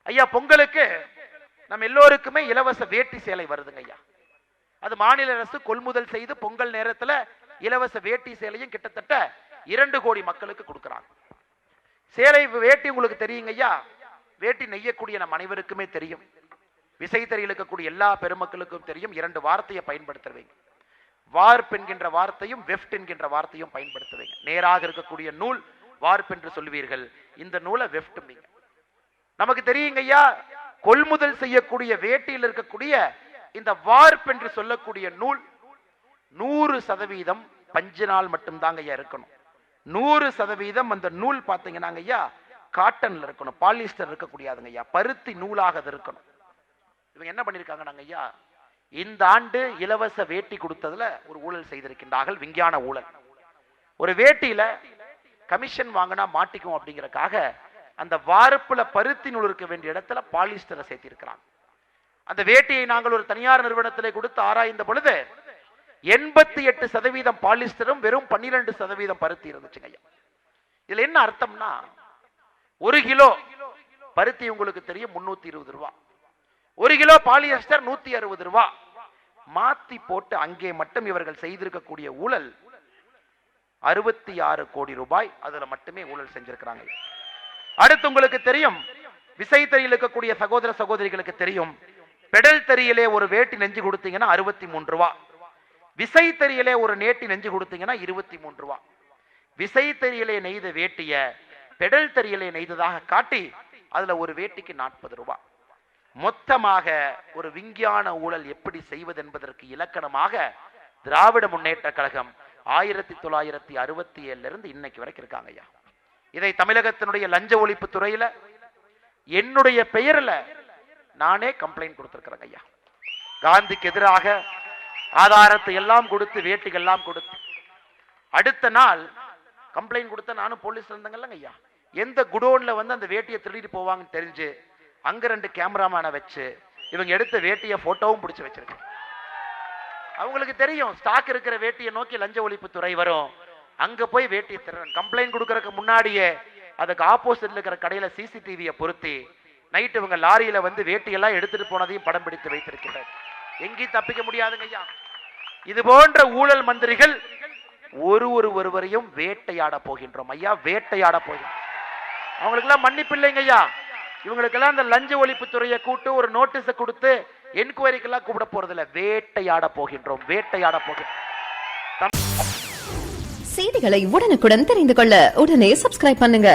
ஐயா பொங்கலுக்கு நம்ம எல்லோருக்குமே இலவச வேட்டி சேலை வருதுங்க ஐயா. அது மாநில அரசு கொள்முதல் செய்து பொங்கல் நேரத்தில் இலவச வேட்டி சேலையும் கிட்டத்தட்ட 2 கோடி மக்களுக்கு கொடுக்கிறாங்க. சேலை வேட்டி உங்களுக்கு தெரியுங்க ஐயா. வேட்டி நெய்யக்கூடிய நம் அனைவருக்குமே தெரியும். விசைத்தறியில் இருக்கக்கூடிய எல்லா பெருமக்களுக்கும் தெரியும். 2 வார்த்தையை பயன்படுத்துவீங்க. வார்ப் என்கின்ற வார்த்தையும் வெஃப்ட் என்கின்ற வார்த்தையும் பயன்படுத்துவீங்க. நேராக இருக்கக்கூடிய நூல் வார்ப் என்று சொல்வீர்கள், இந்த நூலை வெஃப்ட். நமக்கு தெரியுங்க ஐயா, கொள்முதல் செய்யக்கூடிய வேட்டியில் இருக்கக்கூடிய இந்த வார்ப் என்று சொல்லக்கூடிய நூல் 100% பஞ்சினால் மட்டும்தாங்க ஐயா இருக்கணும். 100% அந்த நூல் பார்த்தீங்கன்னா ஐயா காட்டன்ல இருக்கணும், பாலிஸ்டர் இருக்கக்கூடியாதுங்க ஐயா, பருத்தி நூலாக இருக்கணும். இவங்க என்ன பண்ணிருக்காங்க நாங்க ஐயா, இந்த ஆண்டு இலவச வேட்டி கொடுத்ததுல ஒரு ஊழல் செய்திருக்கின்றார்கள், விஞ்ஞான ஊழல். ஒரு வேட்டியில கமிஷன் வாங்கினா மாட்டிக்கும் அப்படிங்கறக்காக அந்த வார்ப்புல பருத்தி நூல் இருக்க வேண்டிய இடத்துல பாலிஸ்டரை சேர்த்தி இருக்கிறாங்க. அந்த வேட்டியை நாங்கள் ஒரு தனியார் நிறுவனத்திலே கொடுத்து ஆராய்ந்த பொழுது 88% பாலிஸ்டரும் வெறும் 12% பருத்தி இருந்துச்சுங்க ஐயா. இதுல என்ன அர்த்தம்னா, 1 கிலோ பருத்தி உங்களுக்கு தெரியும் 320 ரூபாய், 1 கிலோ பாலியஸ்டர் 160 ரூபாய். மாத்தி போட்டு அங்கே மட்டும் இவர்கள் செய்திருக்கக்கூடிய ஊழல் 66 கோடி ரூபாய். அதுல மட்டுமே ஊழல் செஞ்சிருக்கிறாங்க. அடுத்து உங்களுக்கு தெரியும், விசைத்தறியில் இருக்கக்கூடிய சகோதர சகோதரிகளுக்கு தெரியும், பெடல் தறியிலே ஒரு வேட்டி நெஞ்சு கொடுத்தீங்கன்னா 63 ரூபாய், விசைத்தறியிலே ஒரு நேட்டி நெஞ்சு கொடுத்தீங்கன்னா 23 ரூபாய். விசைத்தறியிலே நெய்த வேட்டிய பெடல் தறியிலே நெய்ததாக காட்டி அதுல ஒரு வேட்டிக்கு 40 ரூபாய். மொத்தமாக ஒரு விஞ்ஞான ஊழல் எப்படி செய்வது என்பதற்கு இலக்கணமாக திராவிட முன்னேற்ற கழகம் 1967 இருந்து இன்னைக்கு வரைக்கும் இருக்காங்க ஐயா. இதை தமிழகத்தினுடைய லஞ்ச ஒழிப்பு துறையில என்னுடைய பெயர்ல நானே கம்ப்ளைண்ட் கொடுத்திருக்கிறேன் ஐயா. காந்திக்கு எதிராக ஆதாரத்தை எல்லாம் கொடுத்து வேட்டிகள் எல்லாம் கொடுத்து அடுத்த நாள் கம்ப்ளைண்ட் கொடுத்த நானும் போலீஸ் இருந்தங்கல்ல ஐயா. எந்த குடோன்ல வந்து அந்த வேட்டியை திருடிட்டு போவாங்கன்னு தெரிஞ்சு அங்க 2 கேமராமேனை வச்சு இவங்க எடுத்த வேட்டியை போட்டோவும் பிடிச்சு வச்சிருக்கேன். அவங்களுக்கு தெரியும் ஸ்டாக் இருக்கிற வேட்டியை நோக்கி லஞ்ச ஒழிப்பு துறை வரும், அங்க போய் வேட்டியை திருடன். கம்ப்ளைண்ட் கொடுக்கறதுக்கு முன்னாடியே அதுக்கு ஆப்போசிட்ல இருக்கிற கடையில சிசிடிவியை பொருத்தி நைட் இவங்க லாரியில வந்து வேட்டியெல்லாம் எடுத்துட்டு போனதையும் படம் பிடித்து வைத்திருக்கிறார். எங்கேயும் தப்பிக்க முடியாதுங்க ஐயா. இது போன்ற ஊழல் மந்திரிகள் ஒருவரையும் வேட்டையாட போகின்றோம் ஐயா, வேட்டையாட போகின்றோம். அவங்களுக்கெல்லாம் மன்னிப்பு இல்லைங்க ஐயா. இவங்களுக்கெல்லாம் அந்த லஞ்ச ஒழிப்பு துறையை கூட்டு ஒரு நோட்டீஸை கொடுத்து என்கொயரிக்கெல்லாம் கூப்பிட போறதில்ல, வேட்டையாட போகின்றோம், வேட்டையாட போகின்றோம். செய்திகளை உடனுக்குடன் தெரிந்து கொள்ள உடனே சப்ஸ்கிரைப் பண்ணுங்க.